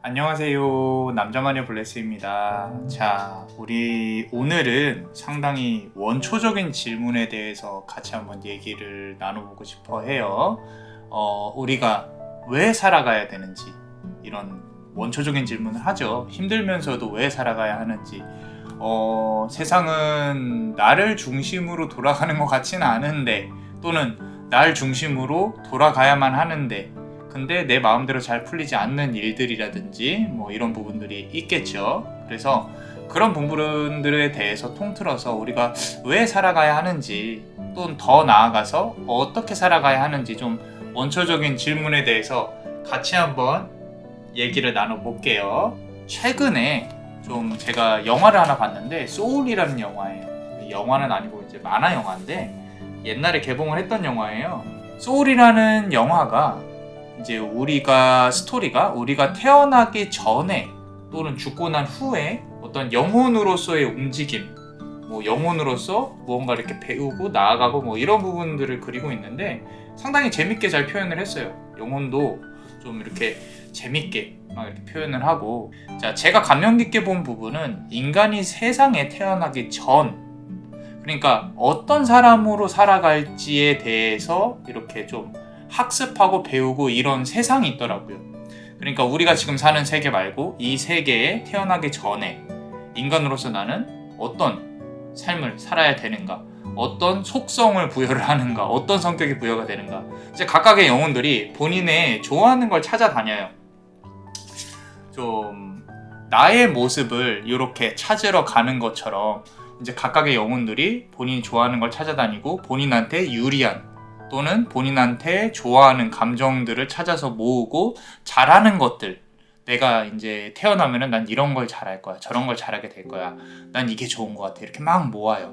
안녕하세요. 남자마녀 블레스입니다. 자, 우리 오늘은 상당히 원초적인 질문에 대해서 같이 한번 얘기를 나눠보고 싶어 해요. 우리가 왜 살아가야 되는지, 이런 원초적인 질문을 하죠. 힘들면서도 왜 살아가야 하는지. 세상은 나를 중심으로 돌아가는 것 같지는 않은데, 또는 날 중심으로 돌아가야만 하는데, 근데 내 마음대로 잘 풀리지 않는 일들이라든지 뭐 이런 부분들이 있겠죠. 그래서 그런 부분들에 대해서 통틀어서 우리가 왜 살아가야 하는지, 또 더 나아가서 어떻게 살아가야 하는지 좀 원초적인 질문에 대해서 같이 한번 얘기를 나눠볼게요. 최근에 좀 제가 영화를 하나 봤는데, 소울이라는 영화예요. 영화는 아니고 이제 만화 영화인데 옛날에 개봉을 했던 영화예요. 소울이라는 영화가 이제 스토리가 우리가 태어나기 전에 또는 죽고 난 후에 어떤 영혼으로서의 움직임, 뭐 영혼으로서 무언가 이렇게 배우고 나아가고 뭐 이런 부분들을 그리고 있는데 상당히 재밌게 잘 표현을 했어요. 영혼도 좀 이렇게 재밌게 막 이렇게 표현을 하고, 자, 제가 감명 깊게 본 부분은 인간이 세상에 태어나기 전, 그러니까 어떤 사람으로 살아갈지에 대해서 이렇게 좀 학습하고 배우고 이런 세상이 있더라고요. 그러니까 우리가 지금 사는 세계 말고 이 세계에 태어나기 전에 인간으로서 나는 어떤 삶을 살아야 되는가, 어떤 속성을 부여를 하는가, 어떤 성격이 부여가 되는가. 이제 각각의 영혼들이 본인의 좋아하는 걸 찾아다녀요. 좀 나의 모습을 이렇게 찾으러 가는 것처럼 이제 각각의 영혼들이 본인이 좋아하는 걸 찾아다니고 본인한테 유리한 또는 본인한테 좋아하는 감정들을 찾아서 모으고 잘하는 것들, 내가 이제 태어나면은 난 이런 걸 잘할 거야, 저런 걸 잘하게 될 거야, 난 이게 좋은 것 같아, 이렇게 막 모아요.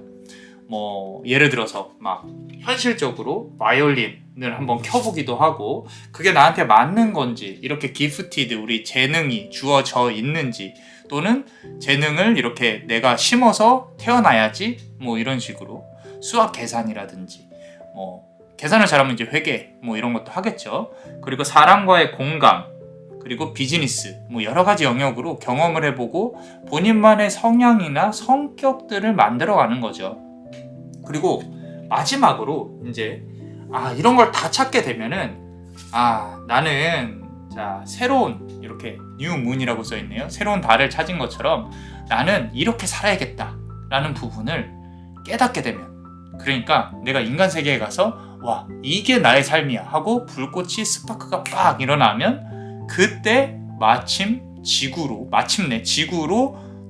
뭐 예를 들어서 막 현실적으로 바이올린을 한번 켜보기도 하고, 그게 나한테 맞는 건지, 이렇게 기프티드, 우리 재능이 주어져 있는지, 또는 재능을 이렇게 내가 심어서 태어나야지, 뭐 이런 식으로 수학 계산이라든지 뭐 계산을 잘하면 이제 회계 뭐 이런 것도 하겠죠. 그리고 사람과의 공감, 그리고 비즈니스, 뭐 여러 가지 영역으로 경험을 해보고 본인만의 성향이나 성격들을 만들어가는 거죠. 그리고 마지막으로 이제 이런 걸 다 찾게 되면은 나는 새로운, 이렇게 뉴문이라고 써 있네요. 새로운 달을 찾은 것처럼 나는 이렇게 살아야겠다 라는 부분을 깨닫게 되면, 그러니까 내가 인간 세계에 가서 와, 이게 나의 삶이야 하고 불꽃이 스파크가 빡 일어나면 그때 마침내 지구로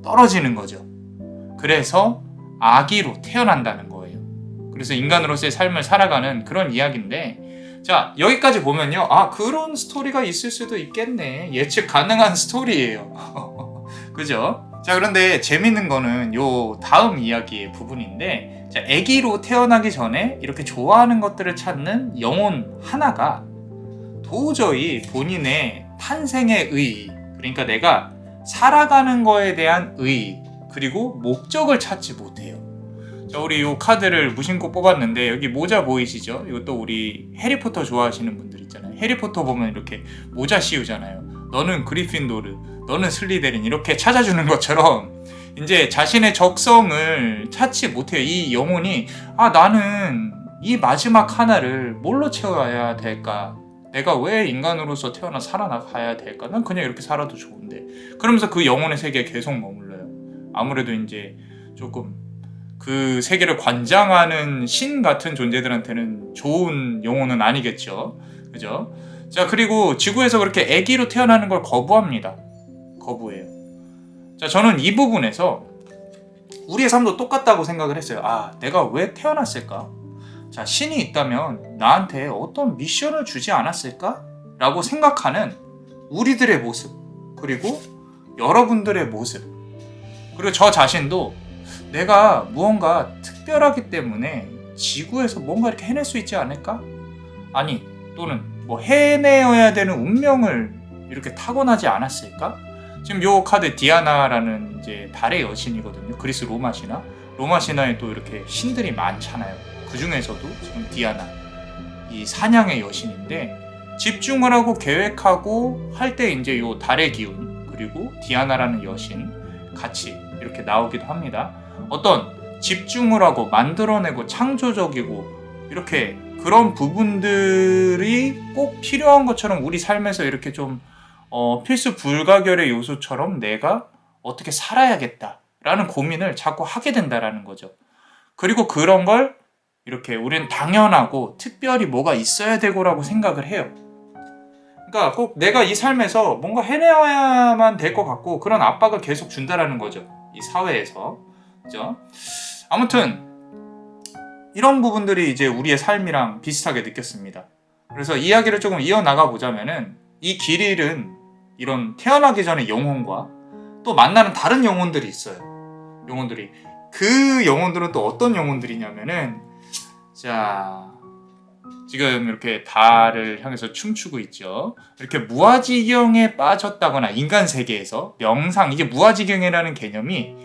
떨어지는 거죠. 그래서 아기로 태어난다는 거예요. 그래서 인간으로서의 삶을 살아가는 그런 이야기인데, 자, 여기까지 보면요, 그런 스토리가 있을 수도 있겠네, 예측 가능한 스토리예요. 그죠? 자, 그런데 재밌는 거는 요 다음 이야기의 부분인데, 자, 아기로 태어나기 전에 이렇게 좋아하는 것들을 찾는 영혼 하나가 도저히 본인의 탄생의 의의, 그러니까 내가 살아가는 거에 대한 의의, 그리고 목적을 찾지 못해요. 자, 우리 요 카드를 무심코 뽑았는데 여기 모자 보이시죠? 이것도 우리 해리포터 좋아하시는 분들 있잖아요. 해리포터 보면 이렇게 모자 씌우잖아요. 너는 그리핀도르, 너는 슬리데린, 이렇게 찾아주는 것처럼 이제 자신의 적성을 찾지 못해요. 이 영혼이 나는 이 마지막 하나를 뭘로 채워야 될까? 내가 왜 인간으로서 태어나 살아나가야 될까? 난 그냥 이렇게 살아도 좋은데. 그러면서 그 영혼의 세계에 계속 머물러요. 아무래도 이제 조금 그 세계를 관장하는 신 같은 존재들한테는 좋은 영혼은 아니겠죠. 그죠? 자, 그리고 지구에서 그렇게 아기로 태어나는 걸 거부합니다. 거부해요. 자, 저는 이 부분에서 우리의 삶도 똑같다고 생각을 했어요. 내가 왜 태어났을까? 자, 신이 있다면 나한테 어떤 미션을 주지 않았을까? 라고 생각하는 우리들의 모습, 그리고 여러분들의 모습, 그리고 저 자신도 내가 무언가 특별하기 때문에 지구에서 뭔가 이렇게 해낼 수 있지 않을까? 또는 뭐 해내어야 되는 운명을 이렇게 타고나지 않았을까? 지금 요 카드 디아나라는 이제 달의 여신이거든요. 그리스 로마 신화에 또 이렇게 신들이 많잖아요. 그 중에서도 지금 디아나, 이 사냥의 여신인데, 집중을 하고 계획하고 할 때 이제 요 달의 기운, 그리고 디아나라는 여신 같이 이렇게 나오기도 합니다. 어떤 집중을 하고 만들어내고 창조적이고 이렇게 그런 부분들이 꼭 필요한 것처럼 우리 삶에서 이렇게 좀 필수 불가결의 요소처럼 내가 어떻게 살아야겠다라는 고민을 자꾸 하게 된다라는 거죠. 그리고 그런 걸 이렇게 우리는 당연하고 특별히 뭐가 있어야 되고라고 생각을 해요. 그러니까 꼭 내가 이 삶에서 뭔가 해내야만 될 것 같고 그런 압박을 계속 준다라는 거죠. 이 사회에서. 그죠? 아무튼 이런 부분들이 이제 우리의 삶이랑 비슷하게 느꼈습니다. 그래서 이야기를 조금 이어나가 보자면은 이 길 잃은 이런 태어나기 전의 영혼과 또 만나는 다른 영혼들이 있어요. 영혼들이. 그 영혼들은 또 어떤 영혼들이냐면은 자 지금 이렇게 달을 향해서 춤추고 있죠. 이렇게 무아지경에 빠졌다거나 인간 세계에서 명상, 이게 무아지경이라는 개념이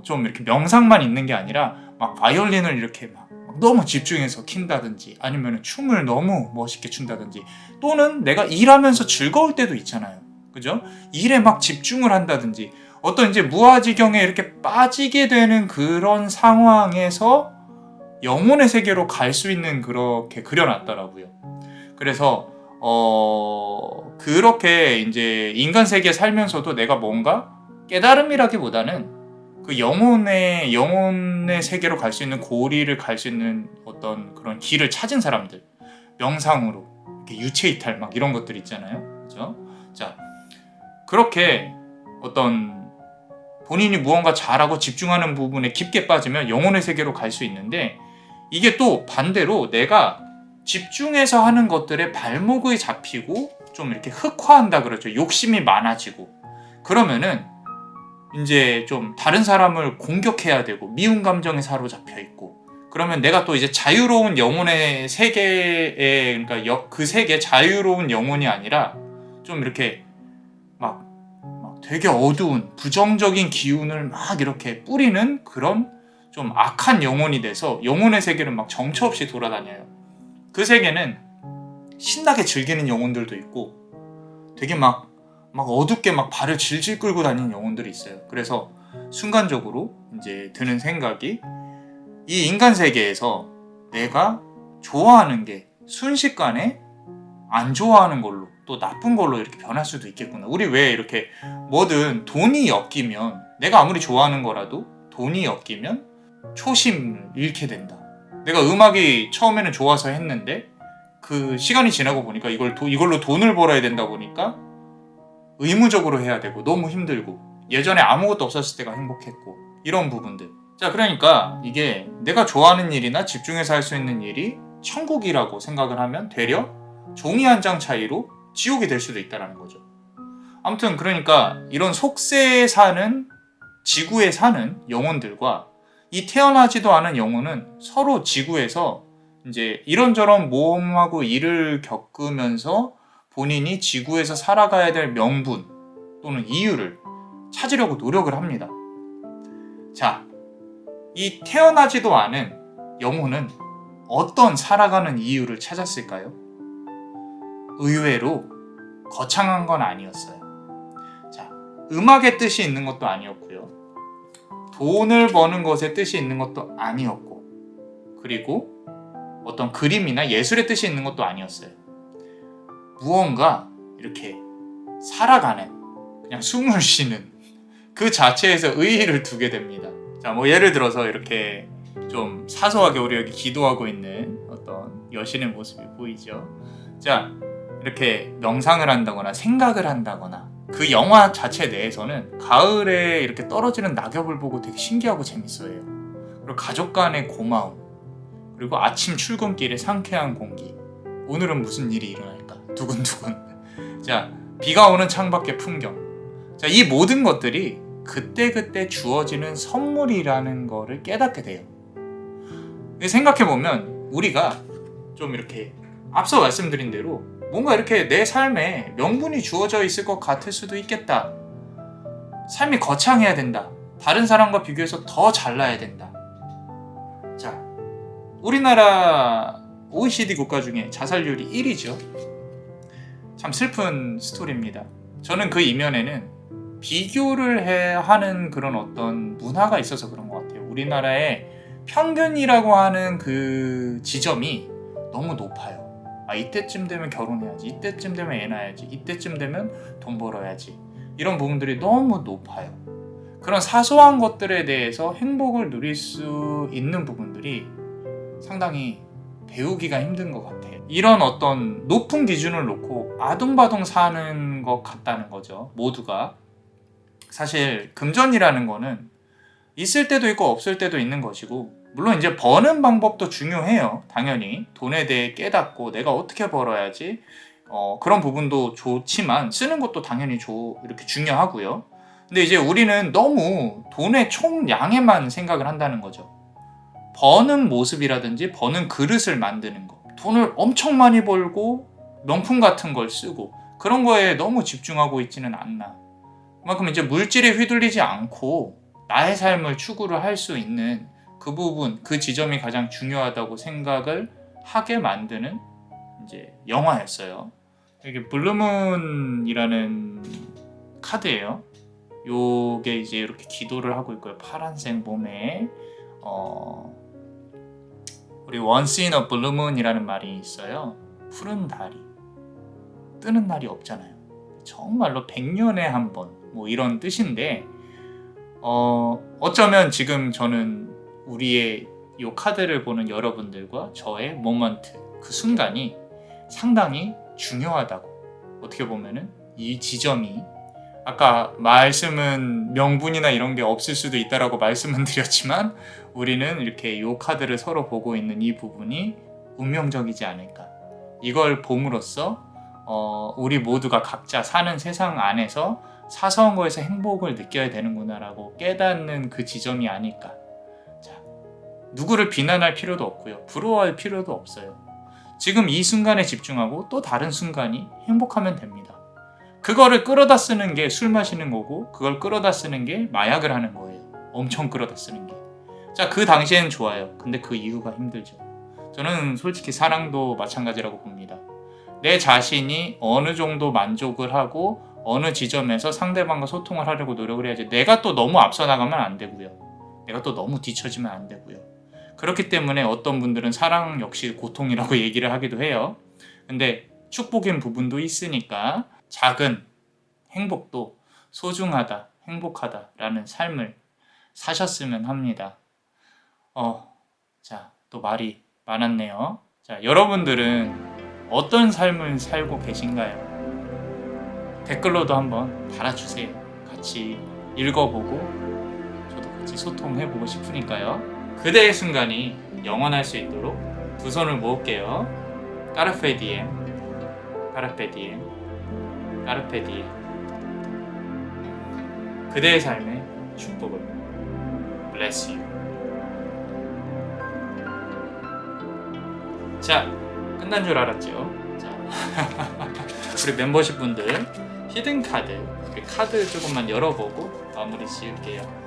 좀 이렇게 명상만 있는 게 아니라 막 바이올린을 이렇게 막 너무 집중해서 킨다든지 아니면 춤을 너무 멋있게 춘다든지 또는 내가 일하면서 즐거울 때도 있잖아요. 그죠? 일에 막 집중을 한다든지 어떤 이제 무아지경에 이렇게 빠지게 되는 그런 상황에서 영혼의 세계로 갈 수 있는 그렇게 그려놨더라고요. 그래서 그렇게 이제 인간 세계에 살면서도 내가 뭔가 깨달음이라기보다는 그 영혼의 세계로 갈 수 있는 고리를 갈 수 있는 어떤 그런 길을 찾은 사람들, 명상으로 이렇게 유체 이탈 막 이런 것들 있잖아요. 그죠? 자, 그렇게 어떤 본인이 무언가 잘하고 집중하는 부분에 깊게 빠지면 영혼의 세계로 갈 수 있는데 이게 또 반대로 내가 집중해서 하는 것들에 발목이 잡히고 좀 이렇게 흑화한다 그러죠. 욕심이 많아지고 그러면은 이제 좀 다른 사람을 공격해야 되고 미운 감정에 사로잡혀 있고 그러면 내가 또 이제 자유로운 영혼의 세계에 그러니까 그 세계 자유로운 영혼이 아니라 좀 이렇게 막 되게 어두운 부정적인 기운을 막 이렇게 뿌리는 그런 좀 악한 영혼이 돼서 영혼의 세계를 막 정처 없이 돌아다녀요. 그 세계는 신나게 즐기는 영혼들도 있고 되게 막 어둡게 막 발을 질질 끌고 다니는 영혼들이 있어요. 그래서 순간적으로 이제 드는 생각이 이 인간 세계에서 내가 좋아하는 게 순식간에 안 좋아하는 걸로 또 나쁜 걸로 이렇게 변할 수도 있겠구나. 우리 왜 이렇게 뭐든 돈이 엮이면 내가 아무리 좋아하는 거라도 돈이 엮이면 초심을 잃게 된다. 내가 음악이 처음에는 좋아서 했는데 그 시간이 지나고 보니까 이걸로 돈을 벌어야 된다 보니까 의무적으로 해야 되고 너무 힘들고 예전에 아무것도 없었을 때가 행복했고 이런 부분들. 자, 그러니까 이게 내가 좋아하는 일이나 집중해서 할 수 있는 일이 천국이라고 생각을 하면 되려 종이 한 장 차이로 지옥이 될 수도 있다는 거죠. 아무튼 그러니까 이런 속세에 사는 지구에 사는 영혼들과 이 태어나지도 않은 영혼은 서로 지구에서 이제 이런저런 모험하고 일을 겪으면서 본인이 지구에서 살아가야 될 명분 또는 이유를 찾으려고 노력을 합니다. 자, 이 태어나지도 않은 영혼은 어떤 살아가는 이유를 찾았을까요? 의외로 거창한 건 아니었어요. 자, 음악의 뜻이 있는 것도 아니었고요. 돈을 버는 것의 뜻이 있는 것도 아니었고, 그리고 어떤 그림이나 예술의 뜻이 있는 것도 아니었어요. 무언가 이렇게 살아가는, 그냥 숨을 쉬는 그 자체에서 의의를 두게 됩니다. 자, 뭐 예를 들어서 이렇게 좀 사소하게 우리 여기 기도하고 있는 어떤 여신의 모습이 보이죠. 자, 이렇게 명상을 한다거나 생각을 한다거나 그 영화 자체 내에서는 가을에 이렇게 떨어지는 낙엽을 보고 되게 신기하고 재밌어해요. 그리고 가족 간의 고마움, 그리고 아침 출근길의 상쾌한 공기, 오늘은 무슨 일이 일어날까 두근두근. 자, 비가 오는 창밖의 풍경. 자, 이 모든 것들이 그때그때 주어지는 선물이라는 거를 깨닫게 돼요. 생각해보면 우리가 좀 이렇게 앞서 말씀드린 대로 뭔가 이렇게 내 삶에 명분이 주어져 있을 것 같을 수도 있겠다. 삶이 거창해야 된다. 다른 사람과 비교해서 더 잘나야 된다. 자, 우리나라 OECD 국가 중에 자살률이 1위죠. 참 슬픈 스토리입니다. 저는 그 이면에는 비교를 하는 그런 어떤 문화가 있어서 그런 것 같아요. 우리나라의 평균이라고 하는 그 지점이 너무 높아요. 아, 이때쯤 되면 결혼해야지, 이때쯤 되면 애 낳아야지, 이때쯤 되면 돈 벌어야지, 이런 부분들이 너무 높아요. 그런 사소한 것들에 대해서 행복을 누릴 수 있는 부분들이 상당히 배우기가 힘든 것 같아요. 이런 어떤 높은 기준을 놓고 아둥바둥 사는 것 같다는 거죠. 모두가. 사실 금전이라는 거는 있을 때도 있고 없을 때도 있는 것이고, 물론 이제 버는 방법도 중요해요. 당연히 돈에 대해 깨닫고 내가 어떻게 벌어야지, 그런 부분도 좋지만 쓰는 것도 당연히 이렇게 중요하고요. 근데 이제 우리는 너무 돈의 총량에만 생각을 한다는 거죠. 버는 모습이라든지 버는 그릇을 만드는 거, 돈을 엄청 많이 벌고 명품 같은 걸 쓰고 그런 거에 너무 집중하고 있지는 않나. 그만큼 이제 물질에 휘둘리지 않고 나의 삶을 추구를 할 수 있는 그 부분, 그 지점이 가장 중요하다고 생각을 하게 만드는 이제 영화였어요. 이게 블루문이라는 카드예요. 요게 이제 이렇게 기도를 하고 있고요. 파란색 몸에 우리 Once in a Blue Moon이라는 말이 있어요. 푸른 달이 뜨는 날이 없잖아요. 정말로 100년에 한 번, 뭐 이런 뜻인데, 어쩌면 지금 저는 우리의 이 카드를 보는 여러분들과 저의 모먼트, 그 순간이 상당히 중요하다고, 어떻게 보면은 이 지점이, 아까 말씀은 명분이나 이런 게 없을 수도 있다라고 말씀은 드렸지만, 우리는 이렇게 이 카드를 서로 보고 있는 이 부분이 운명적이지 않을까. 이걸 봄으로써 우리 모두가 각자 사는 세상 안에서 사소한 거에서 행복을 느껴야 되는구나라고 깨닫는 그 지점이 아닐까. 자, 누구를 비난할 필요도 없고요. 부러워할 필요도 없어요. 지금 이 순간에 집중하고 또 다른 순간이 행복하면 됩니다. 그거를 끌어다 쓰는 게 술 마시는 거고, 그걸 끌어다 쓰는 게 마약을 하는 거예요. 엄청 끌어다 쓰는 게. 자, 그 당시엔 좋아요. 근데 그 이후가 힘들죠. 저는 솔직히 사랑도 마찬가지라고 봅니다. 내 자신이 어느 정도 만족을 하고 어느 지점에서 상대방과 소통을 하려고 노력을 해야지, 내가 또 너무 앞서 나가면 안 되고요. 내가 또 너무 뒤처지면 안 되고요. 그렇기 때문에 어떤 분들은 사랑 역시 고통이라고 얘기를 하기도 해요. 근데 축복인 부분도 있으니까 작은 행복도 소중하다, 행복하다라는 삶을 사셨으면 합니다. 자, 또 말이 많았네요. 자, 여러분들은 어떤 삶을 살고 계신가요? 댓글로도 한번 달아주세요. 같이 읽어보고 저도 같이 소통해보고 싶으니까요. 그대의 순간이 영원할 수 있도록 두 손을 모을게요. 까르페 디엠, 까르페 디엠, 까르페 디엠. 그대의 삶의 축복을. Bless you. 자, 끝난 줄 알았죠? 자, 우리 멤버십 분들 히든 카드, 카드 조금만 열어보고 마무리 지을게요.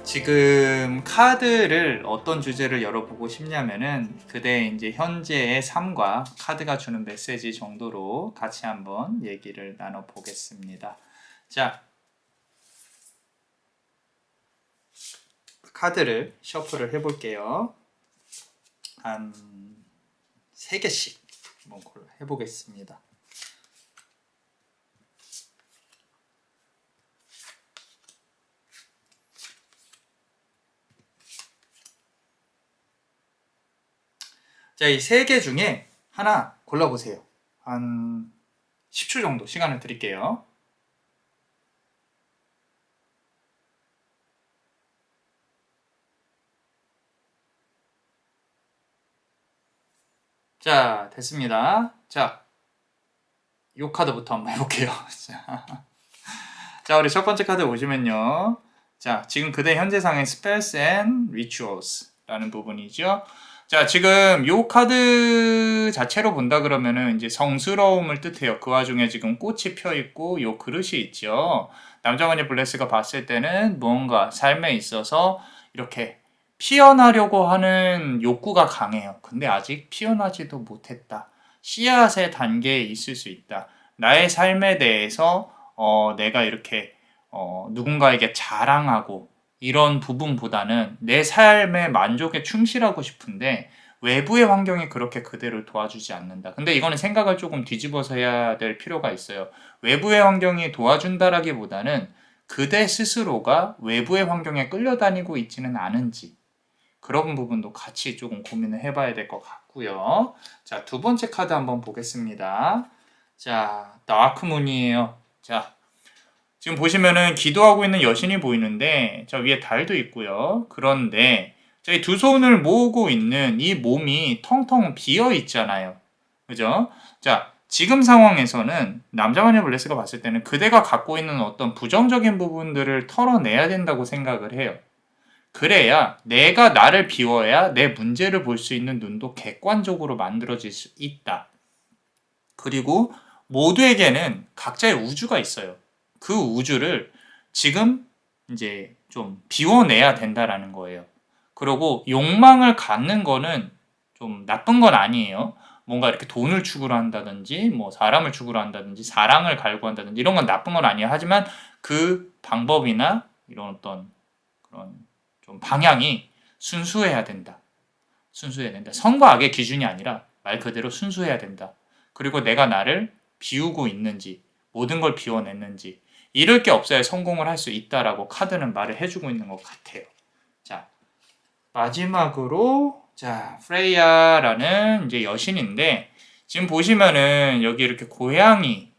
지금 카드를 어떤 주제를 열어보고 싶냐면은 그대 이제 현재의 삶과 카드가 주는 메시지 정도로 같이 한번 얘기를 나눠보겠습니다. 자, 카드를 셔플을 해볼게요. 한 3개씩 한번 해보겠습니다. 자, 이 3개 중에 하나 골라보세요. 한 10초 정도 시간을 드릴게요. 자, 됐습니다. 자, 이 카드부터 한번 해볼게요. 자, 우리 첫 번째 카드 보시면요. 자, 지금 그대 현재상의 Spells and Rituals 라는 부분이죠. 자, 지금 이 카드 자체로 본다 그러면은 이제 성스러움을 뜻해요. 그 와중에 지금 꽃이 펴 있고 요 그릇이 있죠. 남자만의 블레스가 봤을 때는 무언가 삶에 있어서 이렇게 피어나려고 하는 욕구가 강해요. 근데 아직 피어나지도 못했다. 씨앗의 단계에 있을 수 있다. 나의 삶에 대해서 내가 이렇게 누군가에게 자랑하고 이런 부분보다는 내 삶의 만족에 충실하고 싶은데 외부의 환경이 그렇게 그대를 도와주지 않는다. 근데 이거는 생각을 조금 뒤집어서 해야 될 필요가 있어요. 외부의 환경이 도와준다라기보다는 그대 스스로가 외부의 환경에 끌려다니고 있지는 않은지 그런 부분도 같이 조금 고민을 해봐야 될 것 같고요. 자, 두 번째 카드 한번 보겠습니다. 자, 다크문이에요. 자, 지금 보시면은 기도하고 있는 여신이 보이는데 저 위에 달도 있고요. 그런데 저희 두 손을 모으고 있는 이 몸이 텅텅 비어 있잖아요. 그죠? 자, 지금 상황에서는 남자마녀 블레스가 봤을 때는 그대가 갖고 있는 어떤 부정적인 부분들을 털어내야 된다고 생각을 해요. 그래야 내가 나를 비워야 내 문제를 볼 수 있는 눈도 객관적으로 만들어질 수 있다. 그리고 모두에게는 각자의 우주가 있어요. 그 우주를 지금 이제 좀 비워내야 된다라는 거예요. 그리고 욕망을 갖는 거는 좀 나쁜 건 아니에요. 뭔가 이렇게 돈을 추구를 한다든지, 뭐 사람을 추구를 한다든지, 사랑을 갈구한다든지 이런 건 나쁜 건 아니에요. 하지만 그 방법이나 이런 어떤 그런 좀 방향이 순수해야 된다. 순수해야 된다. 선과 악의 기준이 아니라 말 그대로 순수해야 된다. 그리고 내가 나를 비우고 있는지, 모든 걸 비워냈는지, 잃을 게 없어야 성공을 할 수 있다라고 카드는 말을 해주고 있는 것 같아요. 자, 마지막으로, 자, 프레이야라는 이제 여신인데, 지금 보시면은 여기 이렇게 고양이,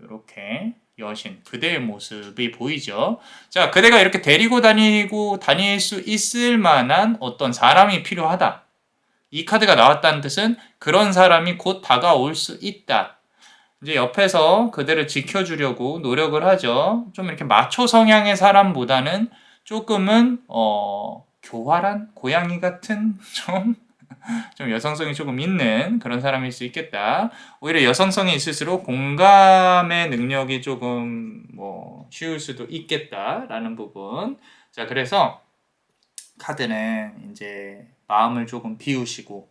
이렇게 여신, 그대의 모습이 보이죠? 자, 그대가 이렇게 데리고 다닐 수 있을 만한 어떤 사람이 필요하다. 이 카드가 나왔다는 뜻은 그런 사람이 곧 다가올 수 있다. 이제 옆에서 그대를 지켜주려고 노력을 하죠. 좀 이렇게 마초 성향의 사람보다는 조금은 교활한 고양이 같은 좀 여성성이 조금 있는 그런 사람일 수 있겠다. 오히려 여성성이 있을수록 공감의 능력이 조금 쉬울 수도 있겠다라는 부분. 자, 그래서 카드는 이제 마음을 조금 비우시고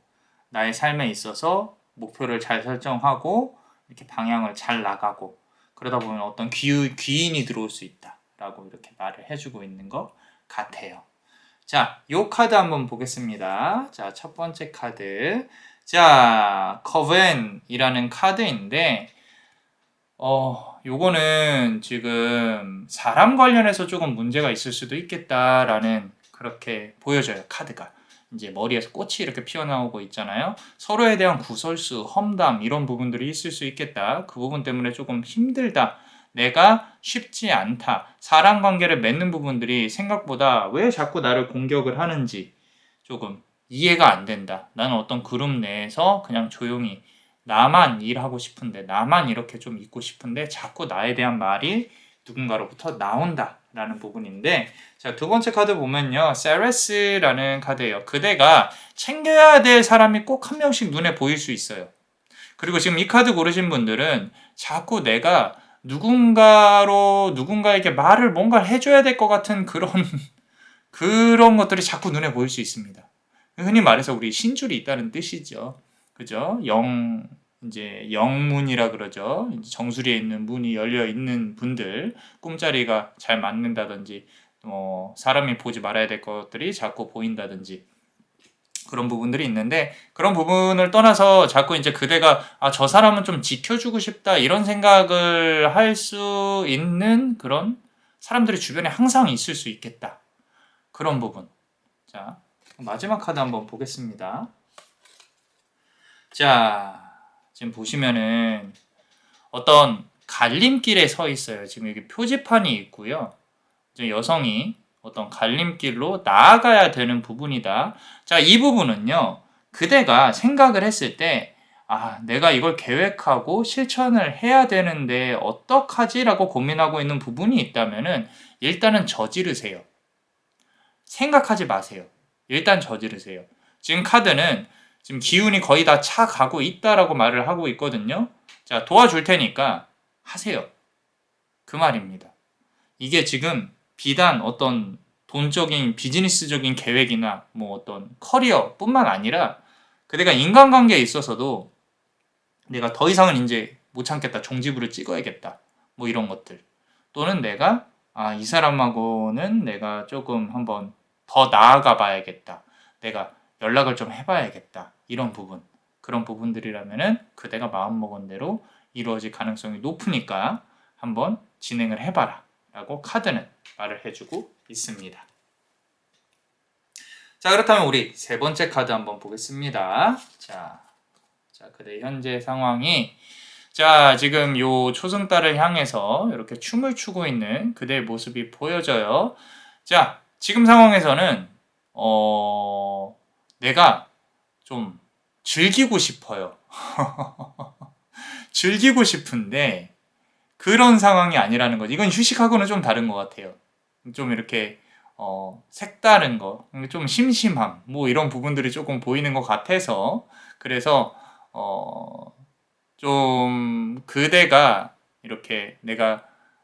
나의 삶에 있어서 목표를 잘 설정하고 이렇게 방향을 잘 나가고 그러다 보면 어떤 귀인이 들어올 수 있다라고 이렇게 말을 해주고 있는 것 같아요. 자, 요 카드 한번 보겠습니다. 자, 첫 번째 카드. 자, 커벤이라는 카드인데 요거는 지금 사람 관련해서 조금 문제가 있을 수도 있겠다라는 그렇게 보여져요, 카드가. 이제 머리에서 꽃이 이렇게 피어나오고 있잖아요. 서로에 대한 구설수, 험담 이런 부분들이 있을 수 있겠다. 그 부분 때문에 조금 힘들다. 내가 쉽지 않다. 사람 관계를 맺는 부분들이 생각보다 왜 자꾸 나를 공격을 하는지 조금 이해가 안 된다. 나는 어떤 그룹 내에서 그냥 조용히 나만 일하고 싶은데 나만 이렇게 좀 있고 싶은데 자꾸 나에 대한 말이 누군가로부터 나온다 라는 부분인데 자, 두 번째 카드 보면요, 세레스라는 카드예요. 그대가 챙겨야 될 사람이 꼭 한 명씩 눈에 보일 수 있어요. 그리고 지금 이 카드 고르신 분들은 자꾸 내가 누군가에게 말을 뭔가 해줘야 될 것 같은 그런 것들이 자꾸 눈에 보일 수 있습니다. 흔히 말해서 우리 신줄이 있다는 뜻이죠. 그죠? 이제 영문이라 그러죠. 정수리에 있는 문이 열려 있는 분들, 꿈자리가 잘 맞는다든지, 사람이 보지 말아야 될 것들이 자꾸 보인다든지, 그런 부분들이 있는데, 그런 부분을 떠나서 자꾸 이제 그대가, 저 사람은 좀 지켜주고 싶다, 이런 생각을 할 수 있는 그런 사람들이 주변에 항상 있을 수 있겠다. 그런 부분. 자, 마지막 카드 한번 보겠습니다. 자, 지금 보시면은 어떤 갈림길에 서 있어요. 지금 여기 표지판이 있고요. 이제 여성이 어떤 갈림길로 나아가야 되는 부분이다. 자, 이 부분은요, 그대가 생각을 했을 때, 내가 이걸 계획하고 실천을 해야 되는데 어떡하지라고 고민하고 있는 부분이 있다면은 일단은 저지르세요. 생각하지 마세요. 일단 저지르세요. 지금 카드는 지금 기운이 거의 다 차가고 있다라고 말을 하고 있거든요. 자, 도와줄 테니까 하세요. 그 말입니다. 이게 지금 비단 어떤 돈적인 비즈니스적인 계획이나 어떤 커리어뿐만 아니라 그대가 인간관계에 있어서도 내가 더 이상은 이제 못 참겠다. 종지부를 찍어야겠다. 뭐 이런 것들. 또는 내가 이 사람하고는 내가 조금 한번 더 나아가 봐야겠다. 내가 연락을 좀 해봐야겠다. 이런 부분. 그런 부분들이라면은 그대가 마음먹은 대로 이루어질 가능성이 높으니까 한번 진행을 해봐라. 라고 카드는 말을 해주고 있습니다. 자, 그렇다면 우리 세 번째 카드 한번 보겠습니다. 자, 그대 현재 상황이 자, 지금 요 초승달을 향해서 이렇게 춤을 추고 있는 그대의 모습이 보여져요. 자, 지금 상황에서는 내가 좀 즐기고 싶어요. 즐기고 싶은데 그런 상황이 아니라는 거지. 이건 휴식하고는 좀 다른 것 같아요. 좀 이렇게 색다른 거, 좀 심심함, 뭐 이런 부분들이 조금 보이는 것 같아서 그래서 좀 그대가 이렇게 내가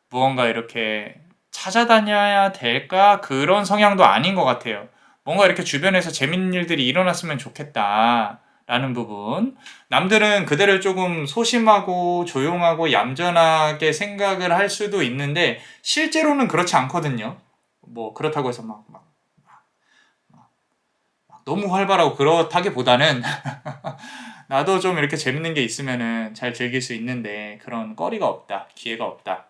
무언가 이렇게 찾아다녀야 될까 그런 성향도 아닌 것 같아요. 뭔가 이렇게 주변에서 재밌는 일들이 일어났으면 좋겠다. 라는 부분. 남들은 그대를 조금 소심하고 조용하고 얌전하게 생각을 할 수도 있는데 실제로는 그렇지 않거든요. 뭐 그렇다고 해서 막 너무 활발하고 그렇다기보다는 나도 좀 이렇게 재밌는 게 있으면은 잘 즐길 수 있는데 그런 거리가 없다. 기회가 없다.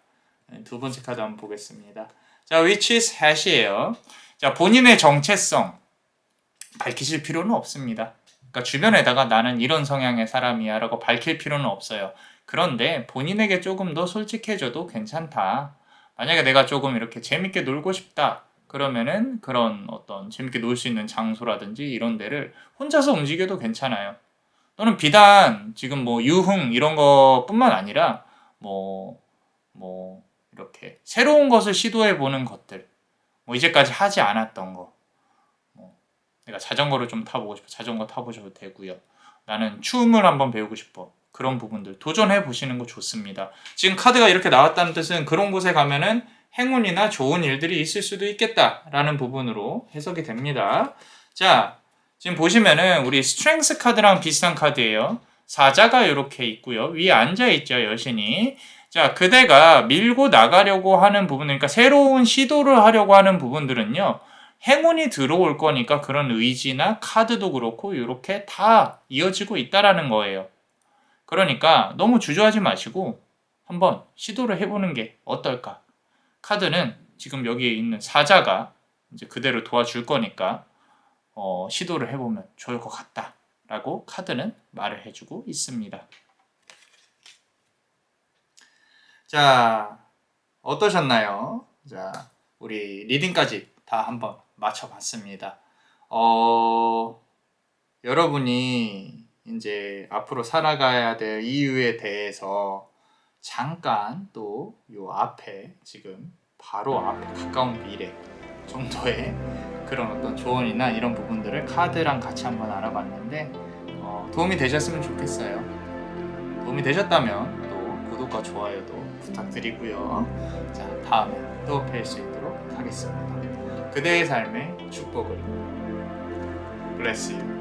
두 번째 카드 한번 보겠습니다. 자, which is hash이에요. 자, 본인의 정체성 밝히실 필요는 없습니다. 그러니까 주변에다가 나는 이런 성향의 사람이야 라고 밝힐 필요는 없어요. 그런데 본인에게 조금 더 솔직해져도 괜찮다. 만약에 내가 조금 이렇게 재밌게 놀고 싶다. 그러면은 그런 어떤 재밌게 놀 수 있는 장소라든지 이런 데를 혼자서 움직여도 괜찮아요. 또는 비단 지금 뭐 유흥 이런 것뿐만 아니라 뭐 이렇게 새로운 것을 시도해 보는 것들. 뭐 이제까지 하지 않았던 거. 내가 자전거를 좀 타보고 싶어. 자전거 타보셔도 되고요. 나는 춤을 한번 배우고 싶어. 그런 부분들 도전해 보시는 거 좋습니다. 지금 카드가 이렇게 나왔다는 뜻은 그런 곳에 가면은 행운이나 좋은 일들이 있을 수도 있겠다라는 부분으로 해석이 됩니다. 자, 지금 보시면은 우리 스트렝스 카드랑 비슷한 카드예요. 사자가 이렇게 있고요. 위에 앉아 있죠, 여신이. 자, 그대가 밀고 나가려고 하는 부분, 그러니까 새로운 시도를 하려고 하는 부분들은요. 행운이 들어올 거니까 그런 의지나 카드도 그렇고 이렇게 다 이어지고 있다라는 거예요. 그러니까 너무 주저하지 마시고 한번 시도를 해보는 게 어떨까? 카드는 지금 여기에 있는 사자가 이제 그대로 도와줄 거니까 시도를 해보면 좋을 것 같다라고 카드는 말을 해주고 있습니다. 자, 어떠셨나요? 자, 우리 리딩까지 다 한번 맞춰봤습니다. 여러분이 이제 앞으로 살아가야 될 이유에 대해서 잠깐 또 요 앞에 지금 바로 앞에 가까운 미래 정도의 그런 어떤 조언이나 이런 부분들을 카드랑 같이 한번 알아봤는데 도움이 되셨으면 좋겠어요. 도움이 되셨다면 또 구독과 좋아요도 부탁드리고요. 자, 다음에 또 뵐 수 있도록 하겠습니다. 그대의 삶의 축복을. Bless you.